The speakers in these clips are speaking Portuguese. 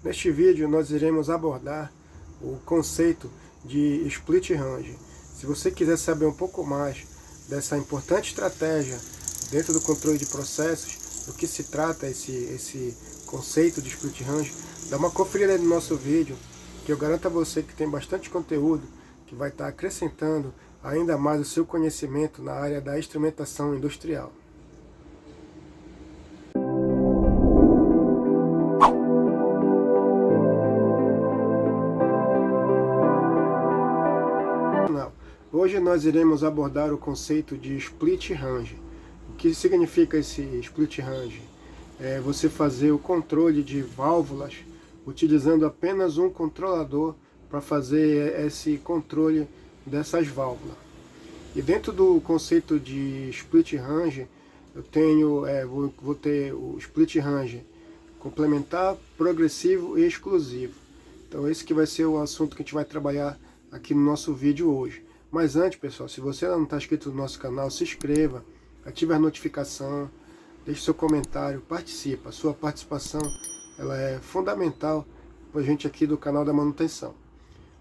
Neste vídeo nós iremos abordar o conceito de split range. Se você quiser saber um pouco mais dessa importante estratégia dentro do controle de processos, do que se trata esse conceito de split range, dá uma conferida no nosso vídeo, que eu garanto a você que tem bastante conteúdo que vai estar acrescentando ainda mais o seu conhecimento na área da instrumentação industrial. Hoje nós iremos abordar o conceito de split range. O que significa esse split range? É você fazer o controle de válvulas utilizando apenas um controlador para fazer esse controle dessas válvulas. E dentro do conceito de split range, eu tenho, vou ter o split range complementar, progressivo e exclusivo. Então esse que vai ser o assunto que a gente vai trabalhar aqui no nosso vídeo hoje. Mas antes, pessoal, se você não está inscrito no nosso canal, se inscreva, ative a notificação, deixe seu comentário, participe. A sua participação ela é fundamental para a gente aqui do canal da manutenção.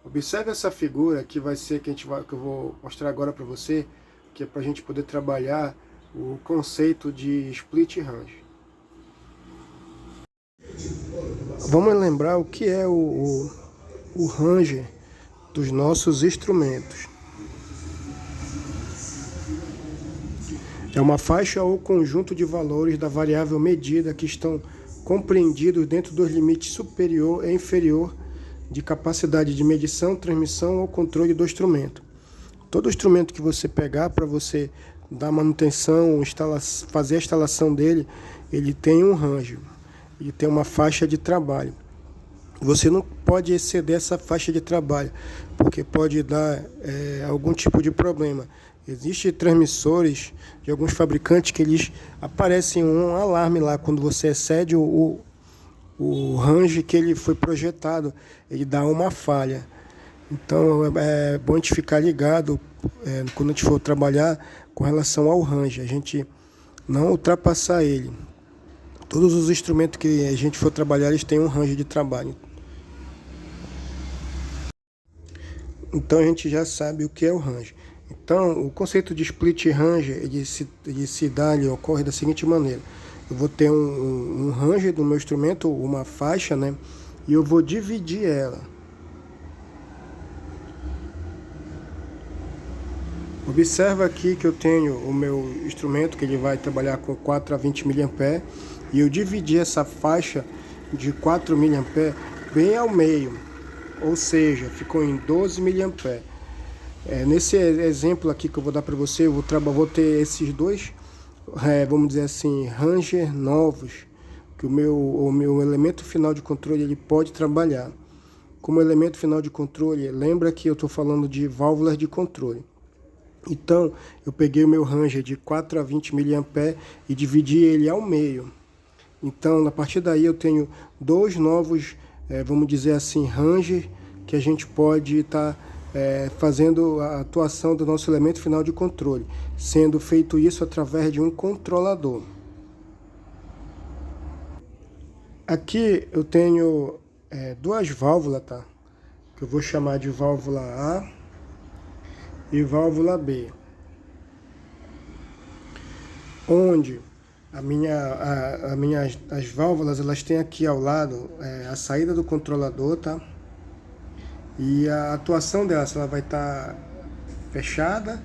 Observe essa figura que vai ser que eu vou mostrar agora para você, que é para a gente poder trabalhar o conceito de split range. Vamos lembrar o que é o range dos nossos instrumentos. É uma faixa ou conjunto de valores da variável medida que estão compreendidos dentro dos limites superior e inferior de capacidade de medição, transmissão ou controle do instrumento. Todo instrumento que você pegar para você dar manutenção, fazer a instalação dele, ele tem um range, ele tem uma faixa de trabalho. Você não pode exceder essa faixa de trabalho, porque pode dar algum tipo de problema. Existem transmissores de alguns fabricantes que eles aparecem um alarme lá quando você excede o range que ele foi projetado, ele dá uma falha. Então é bom a gente ficar ligado quando a gente for trabalhar com relação ao range, a gente não ultrapassar ele. Todos os instrumentos que a gente for trabalhar, eles têm um range de trabalho. Então a gente já sabe o que é o range. Então o conceito de split range ele ocorre da seguinte maneira: eu vou ter um range do meu instrumento, uma faixa, né? E eu vou dividir ela. Observa aqui que eu tenho o meu instrumento que ele vai trabalhar com 4 a 20 mA e eu dividi essa faixa de 4 mA bem ao meio, ou seja, ficou em 12 mA. Nesse exemplo aqui que eu vou dar para você, eu vou ter esses dois, vamos dizer assim, ranger novos, que o meu elemento final de controle ele pode trabalhar. Como elemento final de controle, lembra que eu estou falando de válvulas de controle. Então, eu peguei o meu ranger de 4 a 20 mA e dividi ele ao meio. Então, a partir daí eu tenho dois novos, vamos dizer assim, ranger que a gente pode estar fazendo a atuação do nosso elemento final de controle, sendo feito isso através de um controlador. Aqui eu tenho duas válvulas, tá? Que eu vou chamar de válvula A e válvula B, onde as válvulas elas têm aqui ao lado a saída do controlador, tá? E a atuação dela, ela vai estar fechada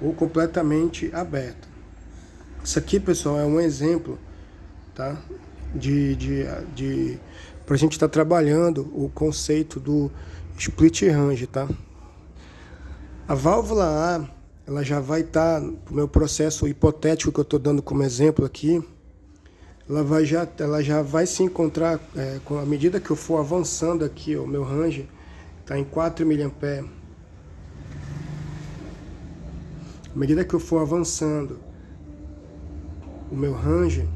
ou completamente aberta. Isso aqui, pessoal, é um exemplo, tá? Para a gente estar trabalhando o conceito do split range, tá? A válvula A, ela já vai estar, no meu processo hipotético que eu estou dando como exemplo aqui, ela já vai se encontrar, com a medida que eu for avançando aqui, o meu range está em 4 mA. À medida que eu for avançando o meu range,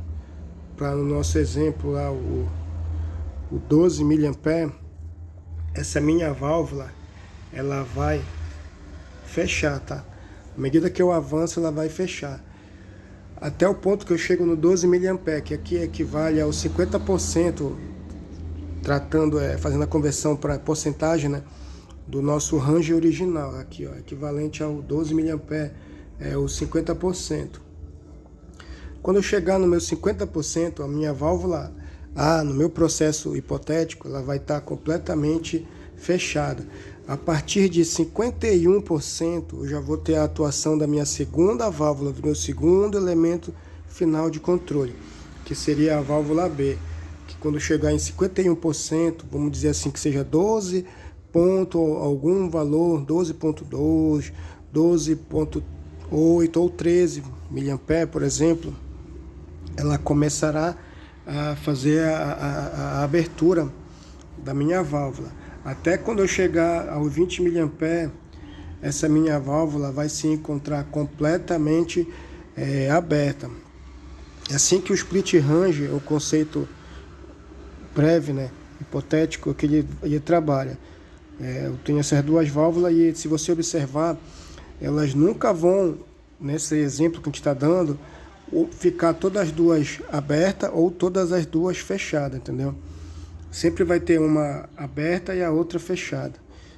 para o nosso exemplo lá, o 12 mA, essa minha válvula, ela vai fechar, tá? À medida que eu avanço, ela vai fechar. Até o ponto que eu chego no 12 mA, que aqui equivale aos 50% fazendo a conversão para porcentagem, né, do nosso range original, aqui, ó, equivalente ao 12 mA, é o 50%. Quando eu chegar no meu 50%, a minha válvula A, no meu processo hipotético, ela vai estar completamente fechada. A partir de 51%, eu já vou ter a atuação da minha segunda válvula, do meu segundo elemento final de controle, que seria a válvula B, que quando chegar em 51%, vamos dizer assim que seja 12 ponto algum valor, 12.2, 12.8 ou 13 mA, por exemplo, ela começará a fazer a abertura da minha válvula. Até quando eu chegar aos 20 mA, essa minha válvula vai se encontrar completamente aberta. É assim que o split range, o conceito prévio, né, hipotético, que ele trabalha. Eu tenho essas duas válvulas e, se você observar, elas nunca vão, nesse exemplo que a gente está dando, ficar todas as duas abertas ou todas as duas fechadas, entendeu? Sempre vai ter uma aberta e a outra fechada.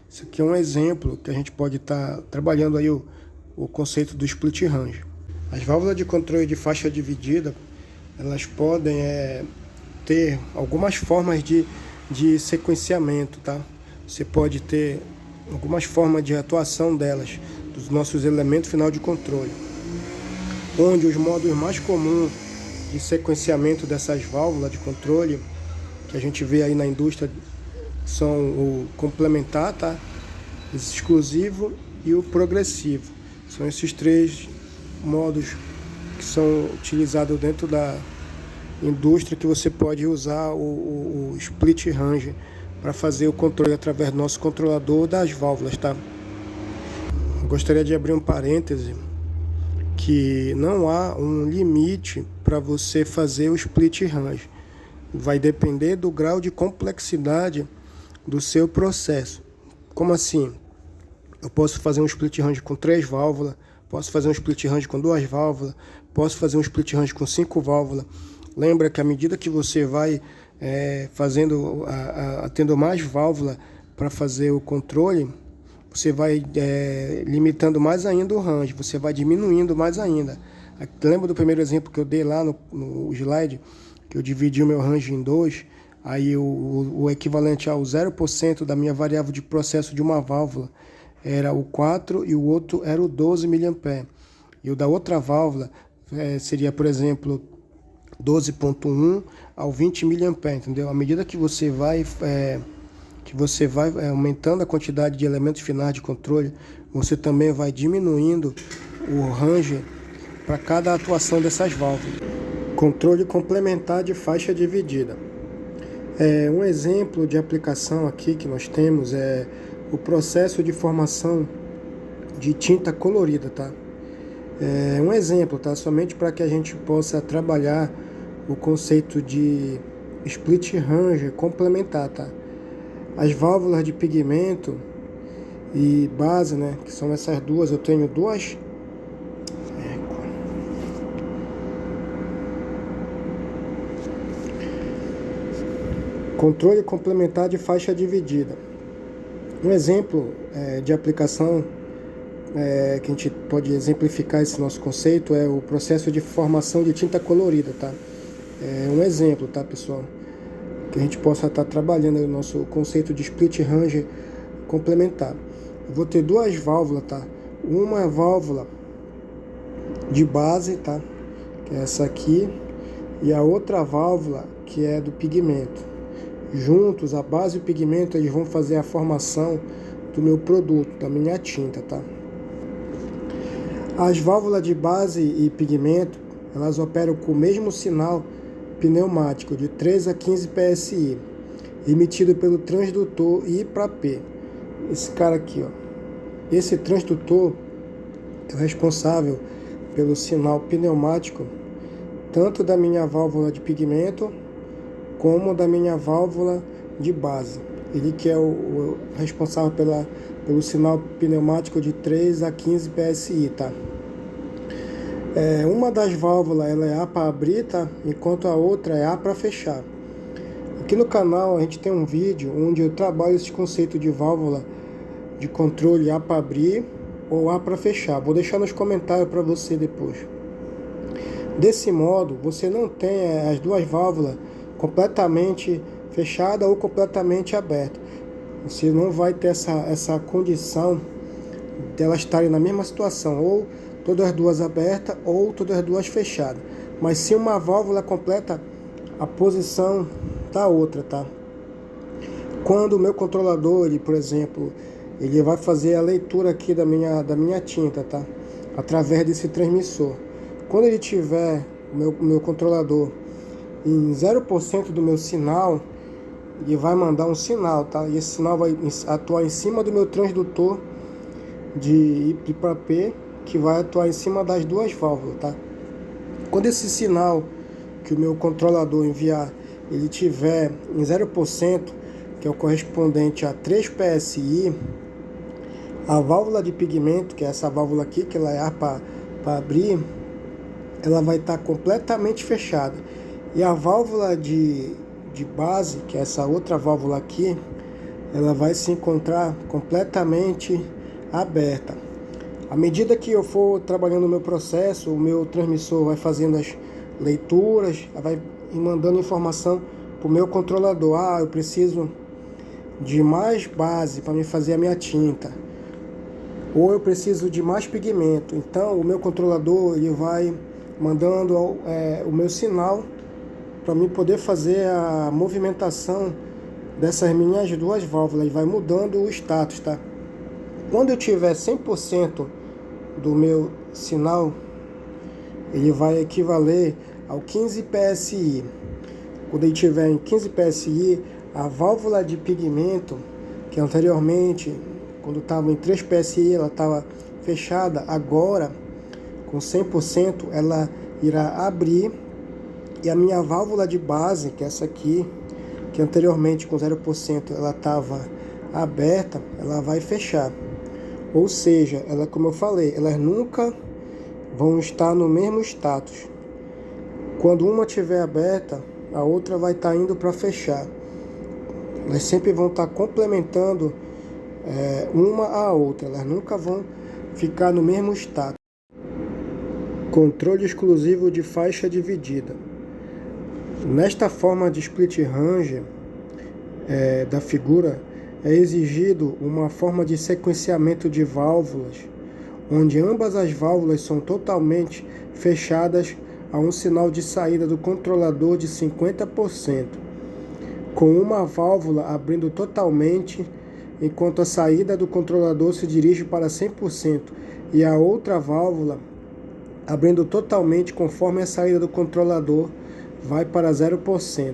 Isso aqui é um exemplo que a gente pode estar trabalhando aí o conceito do split range. As válvulas de controle de faixa dividida, elas podem ter algumas formas de sequenciamento, tá? Você pode ter algumas formas de atuação delas, dos nossos elementos final de controle, onde os modos mais comuns de sequenciamento dessas válvulas de controle que a gente vê aí na indústria são o complementar, tá? Exclusivo e o progressivo. São esses três modos que são utilizados dentro da indústria, que você pode usar o split range para fazer o controle através do nosso controlador das válvulas, tá? Eu gostaria de abrir um parêntese, que não há um limite para você fazer o split range. Vai depender do grau de complexidade do seu processo. Como assim? Eu posso fazer um split range com 3 válvulas, posso fazer um split range com 2 válvulas, posso fazer um split range com 5 válvulas. Lembra que à medida que você vai tendo mais válvula para fazer o controle, você vai limitando mais ainda o range, você vai diminuindo mais ainda. Lembra do primeiro exemplo que eu dei lá no slide, que eu dividi o meu range em 2, aí o equivalente ao 0% da minha variável de processo de uma válvula era o 4 e o outro era o 12 mA. E o da outra válvula seria, por exemplo, 12.1 ao 20 mA, entendeu? À medida que você vai aumentando a quantidade de elementos finais de controle, você também vai diminuindo o range para cada atuação dessas válvulas. Controle complementar de faixa dividida. Um exemplo de aplicação aqui que nós temos é o processo de formação de tinta colorida, tá? Um exemplo, tá? Somente para que a gente possa trabalhar o conceito de split range complementar, tá? As válvulas de pigmento e base, né, que são essas duas, eu tenho duas. Controle complementar de faixa dividida. Um exemplo de aplicação que a gente pode exemplificar esse nosso conceito é o processo de formação de tinta colorida, tá? Um exemplo, tá, pessoal? Que a gente possa estar trabalhando o nosso conceito de split range complementar. Eu vou ter duas válvulas, tá? Uma válvula de base, tá? Que é essa aqui, e a outra válvula que é do pigmento. Juntos, a base e o pigmento, eles vão fazer a formação do meu produto, da minha tinta, tá? As válvulas de base e pigmento, elas operam com o mesmo sinal pneumático de 3 a 15 PSI, emitido pelo transdutor I para P. Esse cara aqui, ó. Esse transdutor é o responsável pelo sinal pneumático tanto da minha válvula de pigmento como da minha válvula de base. Ele que é o responsável pelo sinal pneumático de 3 a 15 PSI, tá? Uma das válvulas ela é A para abrir, tá? Enquanto a outra é A para fechar. O Aqui no canal a gente tem um vídeo onde eu trabalho esse conceito de válvula de controle A para abrir ou A para fechar. Vou deixar nos comentários para você depois. Desse modo, você não tem as duas válvulas completamente fechadas ou completamente abertas. Você não vai ter essa condição de elas estarem na mesma situação, ou todas as duas abertas ou todas as duas fechadas. Mas se uma válvula completa a posição da outra, tá? Quando o meu controlador, ele, por exemplo, ele vai fazer a leitura aqui da minha tinta, tá? Através desse transmissor. Quando ele tiver o meu controlador em 0% do meu sinal, ele vai mandar um sinal, tá? E esse sinal vai atuar em cima do meu transdutor de I para P, que vai atuar em cima das duas válvulas, tá? Quando esse sinal que o meu controlador enviar, ele tiver em 0%, que é o correspondente a 3 PSI, a válvula de pigmento, que é essa válvula aqui, que ela é para abrir, ela vai estar completamente fechada. E a válvula de base, que é essa outra válvula aqui, ela vai se encontrar completamente aberta. À medida que eu for trabalhando o meu processo, o meu transmissor vai fazendo as leituras, vai mandando informação para o meu controlador. Ah, eu preciso de mais base para me fazer a minha tinta, ou eu preciso de mais pigmento. Então o meu controlador ele vai mandando o meu sinal para mim poder fazer a movimentação dessas minhas duas válvulas. Vai mudando o status, tá? Quando eu tiver 100% do meu sinal, ele vai equivaler ao 15 PSI. Quando ele tiver em 15 PSI, a válvula de pigmento, que anteriormente, quando estava em 3 PSI, ela estava fechada, agora, com 100%, ela irá abrir. E a minha válvula de base, que é essa aqui, que anteriormente com 0% ela estava aberta, ela vai fechar. Ou seja, ela, como eu falei, elas nunca vão estar no mesmo status. Quando uma estiver aberta, a outra vai estar indo para fechar. Elas sempre vão estar complementando uma a outra. Elas nunca vão ficar no mesmo status. Controle exclusivo de faixa dividida. Nesta forma de split range da figura, é exigido uma forma de sequenciamento de válvulas, onde ambas as válvulas são totalmente fechadas a um sinal de saída do controlador de 50%, com uma válvula abrindo totalmente, enquanto a saída do controlador se dirige para 100%, e a outra válvula abrindo totalmente conforme a saída do controlador vai para 0%.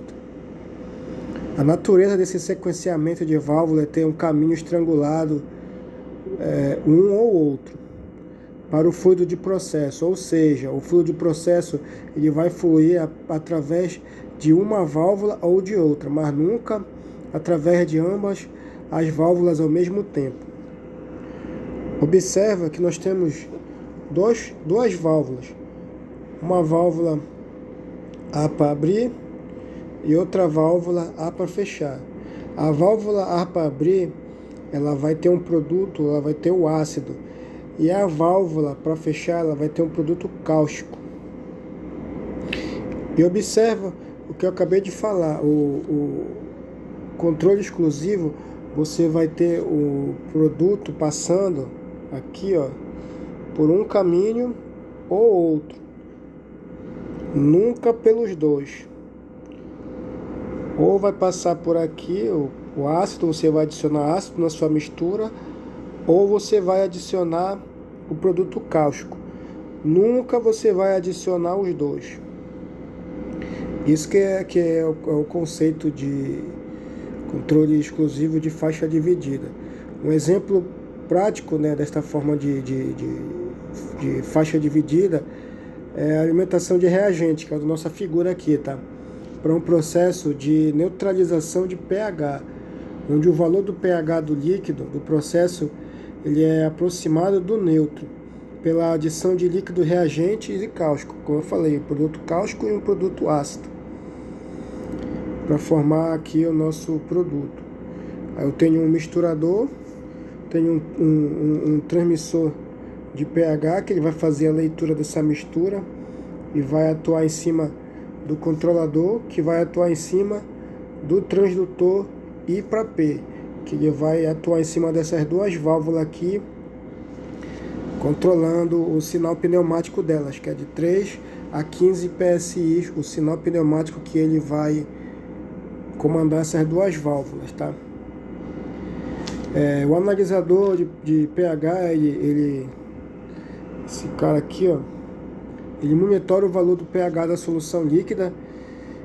A natureza desse sequenciamento de válvula é ter um caminho estrangulado, um ou outro, para o fluido de processo, ou seja, o fluido de processo ele vai fluir através de uma válvula ou de outra, mas nunca através de ambas as válvulas ao mesmo tempo. Observa que nós temos duas válvulas, uma válvula A para abrir e outra válvula A para fechar. A válvula A para abrir, ela vai ter um produto, ela vai ter o ácido, e a válvula para fechar, ela vai ter um produto cáustico. E observa o que eu acabei de falar, o controle exclusivo, você vai ter o produto passando aqui, ó, por um caminho ou outro, nunca pelos dois. Ou vai passar por aqui o ácido, você vai adicionar ácido na sua mistura, ou você vai adicionar o produto cáustico. Nunca você vai adicionar os dois. Isso que é o conceito de controle exclusivo de faixa dividida. Um exemplo prático, né, desta forma de faixa dividida é a alimentação de reagente, que é a nossa figura aqui, tá? Para um processo de neutralização de pH, onde o valor do pH do líquido, do processo, ele é aproximado do neutro, pela adição de líquido reagente e cáustico, como eu falei, um produto cáustico e um produto ácido. para formar aqui o nosso produto. Aí eu tenho um misturador, tenho um transmissor de pH que ele vai fazer a leitura dessa mistura e vai atuar em cima do controlador, que vai atuar em cima do transdutor I para P, que ele vai atuar em cima dessas duas válvulas aqui, controlando o sinal pneumático delas, que é de 3 a 15 PSI, o sinal pneumático que ele vai comandar essas duas válvulas, tá? O analisador de pH, esse cara aqui, ó, ele monitora o valor do pH da solução líquida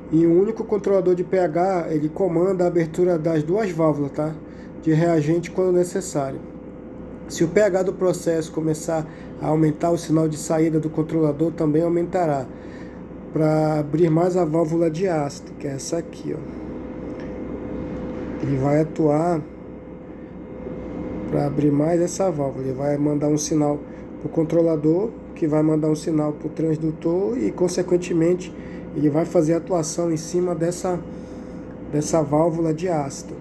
e um único controlador de pH, ele comanda a abertura das duas válvulas, tá? De reagente quando necessário. Se o pH do processo começar a aumentar, o sinal de saída do controlador também aumentará, para abrir mais a válvula de ácido, que é essa aqui, ó. Ele vai atuar para abrir mais essa válvula. Ele vai mandar um sinal para o controlador, que vai mandar um sinal para o transdutor e, consequentemente, ele vai fazer a atuação em cima dessa válvula de ácido.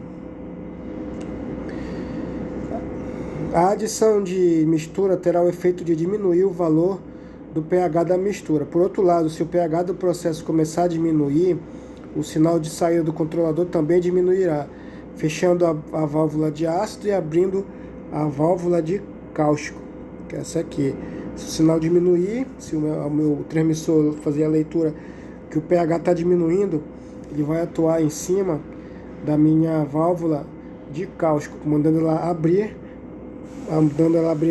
A adição de mistura terá o efeito de diminuir o valor do pH da mistura. Por outro lado, se o pH do processo começar a diminuir, o sinal de saída do controlador também diminuirá, fechando a válvula de ácido e abrindo a válvula de cáustico, que é essa aqui. Se o sinal diminuir, se o meu transmissor fazer a leitura que o pH está diminuindo, ele vai atuar em cima da minha válvula de cáustico, mandando ela abrir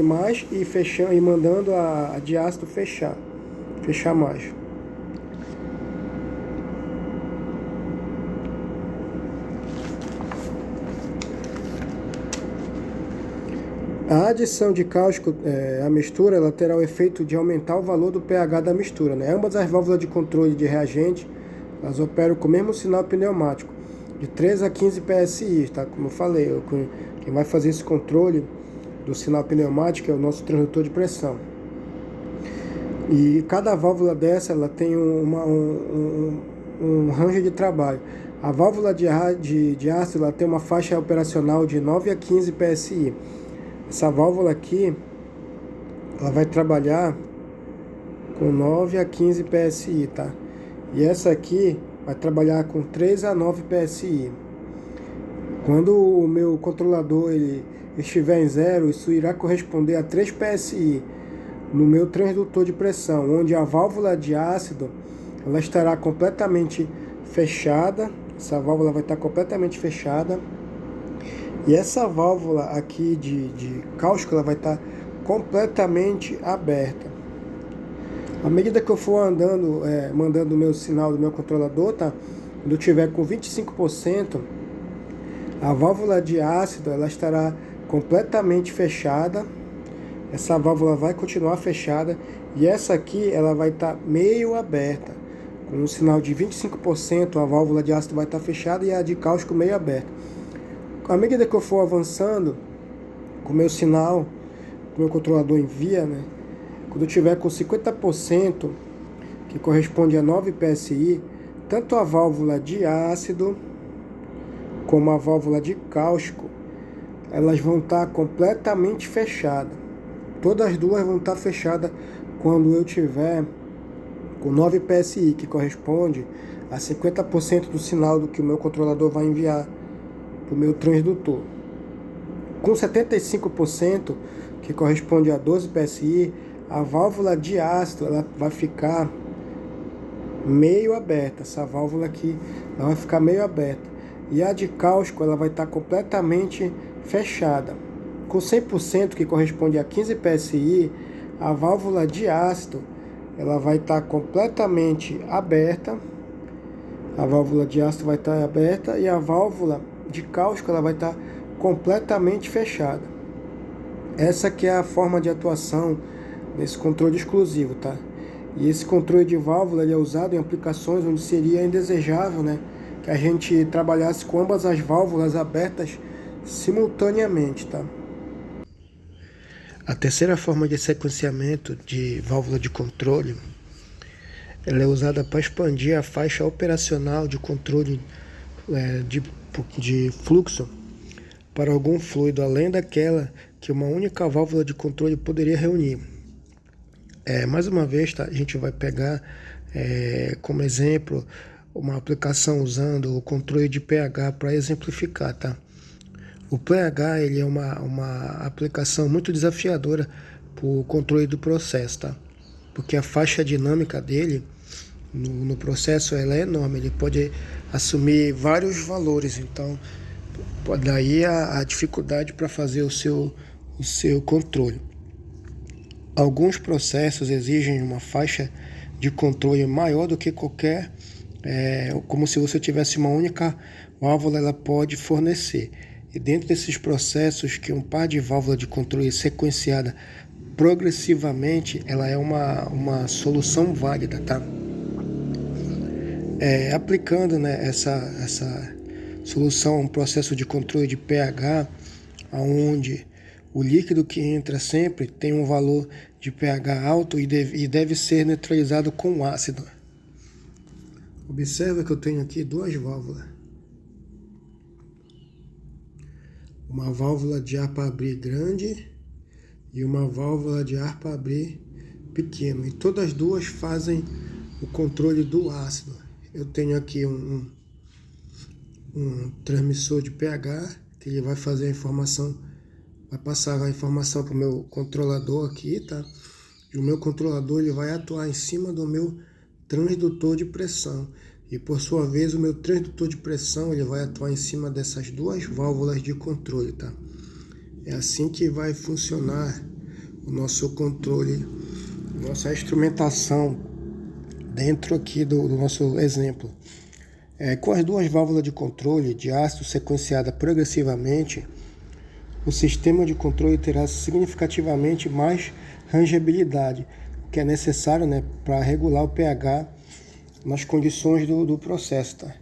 mais e fechando, e mandando a de ácido fechar mais. A adição de cáustico à mistura, ela terá o efeito de aumentar o valor do pH da mistura, né? Ambas as válvulas de controle de reagente, elas operam com o mesmo sinal pneumático, de 3 a 15 PSI, tá? Como eu falei, quem vai fazer esse controle do sinal pneumático é o nosso transdutor de pressão. E cada válvula dessa, ela tem um range de trabalho. A válvula de ácido, ela tem uma faixa operacional de 9 a 15 PSI. Essa válvula aqui, ela vai trabalhar com 9 a 15 PSI, tá? E essa aqui vai trabalhar com 3 a 9 PSI. Quando o meu controlador ele estiver em zero, isso irá corresponder a 3 PSI no meu transdutor de pressão, onde a válvula de ácido ela estará completamente fechada. Essa válvula vai estar completamente fechada. E essa válvula aqui de cáustico, ela vai estar completamente aberta. À medida que eu for andando, mandando o meu sinal do meu controlador, tá? Quando eu tiver com 25%, a válvula de ácido ela estará completamente fechada. Essa válvula vai continuar fechada. E essa aqui ela vai estar meio aberta. Com um sinal de 25%, a válvula de ácido vai estar fechada e a de cáustico meio aberta. À medida que eu for avançando com o meu sinal, que o meu controlador envia, né? Quando eu tiver com 50%, que corresponde a 9 PSI, tanto a válvula de ácido como a válvula de cáustico, elas vão estar completamente fechadas. Todas as duas vão estar fechadas quando eu tiver com 9 PSI, que corresponde a 50% do sinal do que o meu controlador vai enviar para o meu transdutor. Com 75%, que corresponde a 12 PSI, a válvula de ácido ela vai ficar meio aberta. Essa válvula aqui ela vai ficar meio aberta. E a de cáustico ela vai estar completamente fechada. Com 100%, que corresponde a 15 PSI, a válvula de ácido ela vai estar completamente aberta. A válvula de ácido vai estar aberta e a válvula de cáustico ela vai estar completamente fechada. Essa que é a forma de atuação desse controle exclusivo, tá? E esse controle de válvula ele é usado em aplicações onde seria indesejável, né, que a gente trabalhasse com ambas as válvulas abertas simultaneamente, tá? A terceira forma de sequenciamento de válvula de controle, ela é usada para expandir a faixa operacional de controle de fluxo para algum fluido além daquela que uma única válvula de controle poderia reunir. Mais uma vez, tá? A gente vai pegar como exemplo uma aplicação usando o controle de pH para exemplificar, tá? O pH ele é uma aplicação muito desafiadora para o controle do processo, tá? Porque a faixa dinâmica dele no processo ela é enorme, ele pode assumir vários valores, então daí a dificuldade para fazer o seu controle. Alguns processos exigem uma faixa de controle maior do que qualquer, como se você tivesse uma única válvula, ela pode fornecer. E dentro desses processos, que um par de válvulas de controle sequenciada progressivamente, ela é uma solução válida, tá? Aplicando, né, essa solução a um processo de controle de pH, onde o líquido que entra sempre tem um valor de pH alto e deve ser neutralizado com ácido. Observa que eu tenho aqui duas válvulas. Uma válvula de ar para abrir grande e uma válvula de ar para abrir pequeno. E todas as duas fazem o controle do ácido. Eu tenho aqui um transmissor de pH, que ele vai fazer a informação, vai passar a informação para o meu controlador aqui, tá? E o meu controlador ele vai atuar em cima do meu transdutor de pressão. E por sua vez o meu transdutor de pressão ele vai atuar em cima dessas duas válvulas de controle, tá? É assim que vai funcionar o nosso controle, nossa instrumentação dentro aqui do nosso exemplo. Com as duas válvulas de controle de ácido sequenciada progressivamente, o sistema de controle terá significativamente mais rangeabilidade, o que é necessário, né, para regular o pH nas condições do processo, tá?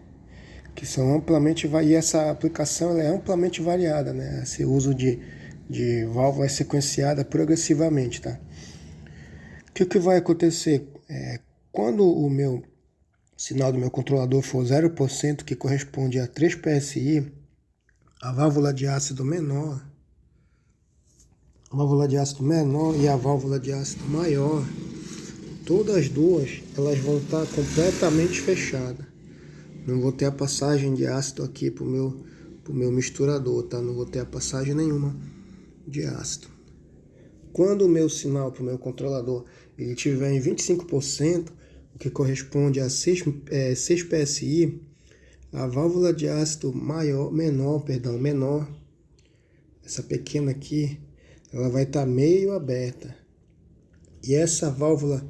Que são amplamente e essa aplicação ela é amplamente variada, né? Esse uso de válvulas sequenciadas progressivamente, tá? O que vai acontecer? Quando o meu sinal do meu controlador for 0%, que corresponde a 3 PSI, a válvula de ácido menor e a válvula de ácido maior, todas as duas elas vão estar completamente fechadas. Não vou ter a passagem de ácido aqui pro meu misturador, tá? Não vou ter a passagem nenhuma de ácido. Quando o meu sinal para o meu controlador ele estiver em 25%, o que corresponde a 6 PSI, a válvula de ácido menor, essa pequena aqui, ela vai estar meio aberta. E essa válvula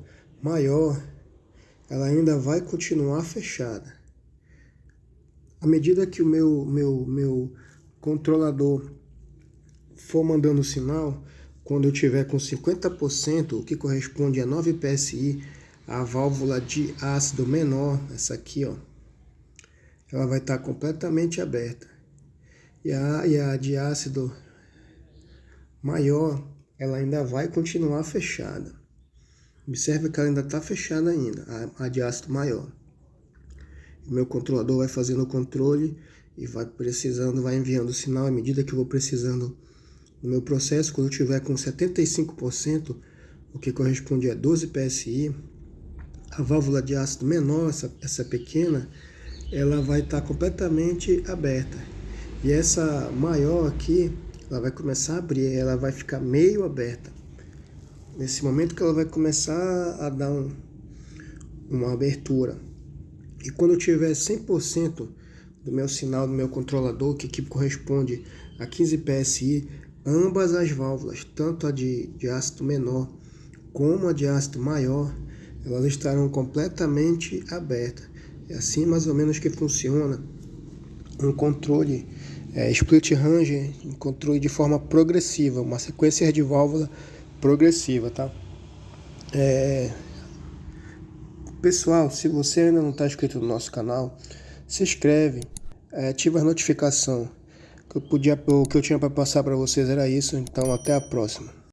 maior, ela ainda vai continuar fechada. À medida que o meu controlador for mandando sinal, quando eu tiver com 50%, o que corresponde a 9 PSI, a válvula de ácido menor, essa aqui, ó, ela vai estar completamente aberta. E a de ácido maior, ela ainda vai continuar fechada. Observe que ela ainda está fechada ainda, a de ácido maior. O meu controlador vai fazendo o controle e vai enviando o sinal à medida que eu vou precisando no meu processo. Quando eu tiver com 75%, o que corresponde a 12 PSI, a válvula de ácido menor, essa pequena, ela vai estar completamente aberta. E essa maior aqui, ela vai começar a abrir, ela vai ficar meio aberta. Nesse momento que ela vai começar a dar uma abertura. E quando eu tiver 100% do meu sinal do meu controlador, que corresponde a 15 PSI, ambas as válvulas, tanto a de ácido menor como a de ácido maior, elas estarão completamente abertas. É assim mais ou menos que funciona um controle split range, um controle de forma progressiva, uma sequência de válvula progressiva, tá? Pessoal, se você ainda não está inscrito no nosso canal, se inscreve, ativa as notificações. O que eu tinha para passar para vocês era isso, então até a próxima.